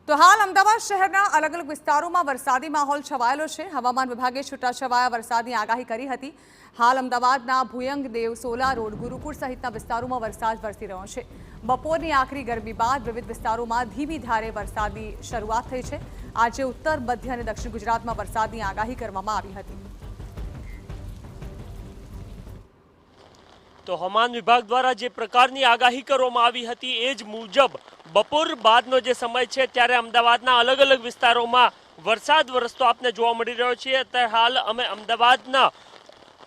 તો હાલ અમદાવાદ શહેરના અલગ અલગ વિસ્તારોમાં વરસાદી માહોલ છવાયેલો છે। હવામાન વિભાગે છૂટાછવાયા વરસાદની આગાહી કરી હતી। હાલ અમદાવાદના ભુયંગ દેવ સોલા રોડ ગુરુકુળ સહિતના વિસ્તારોમાં વરસાદ વરસી રહ્યો છે। બપોરની આખરી ગરમી બાદ વિવિધ વિસ્તારોમાં ધીમી ધારે વરસાદની શરૂઆત થઈ છે। આજે ઉત્તર મધ્ય અને દક્ષિણ ગુજરાતમાં વરસાદની આગાહી કરવામાં આવી હતી। તો હવામાન વિભાગ દ્વારા જે પ્રકારની આગાહી કરવામાં આવી હતી એ જ મુજબ બપોર બાદનો જે સમય છે ત્યારે અમદાવાદના અલગ અલગ વિસ્તારોમાં વરસાદ વરસતો આપને જોવા મળી રહ્યો છે। અત્યારે હાલ અમે અમદાવાદના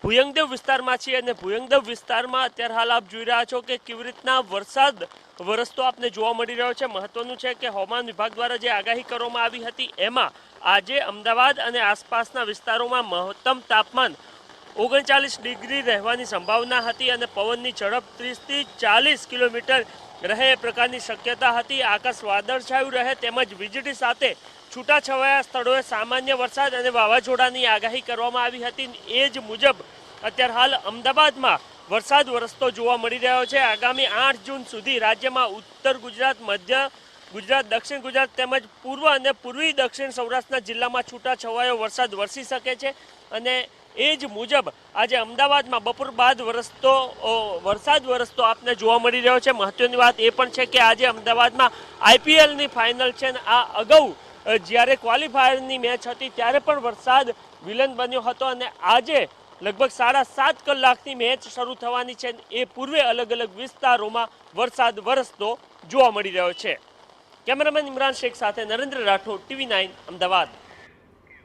ભુયંગદેવ વિસ્તારમાં છીએ અને ભુયંગદેવ વિસ્તારમાં અત્યારે હાલ આપ જોઈ રહ્યા છો કે કેવી રીતના વરસાદ વરસતો આપને જોવા મળી રહ્યો છે। મહત્વનું છે કે હવામાન વિભાગ દ્વારા જે આગાહી કરવામાં આવી હતી એમાં આજે અમદાવાદ અને આસપાસના વિસ્તારોમાં મહત્તમ તાપમાન 39 ડિગ્રી રહેવાની સંભાવના હતી અને પવનની ઝડપ 30 થી 40 કિલોમીટર રહે એ પ્રકારની શક્યતા હતી। આકાશ વાદળછાયું રહે તેમજ વીજળી સાથે છૂટાછવાયા સ્થળોએ સામાન્ય વરસાદ અને વાવાઝોડાની આગાહી કરવામાં આવી હતી। એ જ મુજબ અત્યારે હાલ અમદાવાદમાં વરસાદ વરસતો જોવા મળી રહ્યો છે। આગામી 8 જૂન સુધી રાજ્યમાં ઉત્તર ગુજરાત, મધ્ય ગુજરાત, દક્ષિણ ગુજરાત તેમજ પૂર્વ અને પૂર્વી દક્ષિણ સૌરાષ્ટ્રના જિલ્લામાં છૂટાછવાયો વરસાદ વરસી શકે છે અને એ જ મુજબ આજે અમદાવાદમાં બપોર બાદ વરસાદ વરસતો આપને જોવા મળી રહ્યો છે। મહત્વની વાત એ પણ છે કે આજે અમદાવાદમાં આઈપીએલની ફાઇનલ છે અને આ અગાઉ જ્યારે ક્વોલિફાયરની મેચ હતી ત્યારે પણ વરસાદ વિલન બન્યો હતો અને આજે લગભગ 7.5 કલાકની મેચ શરૂ થવાની છે। એ પૂર્વે અલગ અલગ વિસ્તારોમાં વરસાદ વરસતો જોવા મળી રહ્યો છે। કેમેરામેન ઇમરાન શેખ સાથે નરેન્દ્ર રાઠોડ, TV9 અમદાવાદ।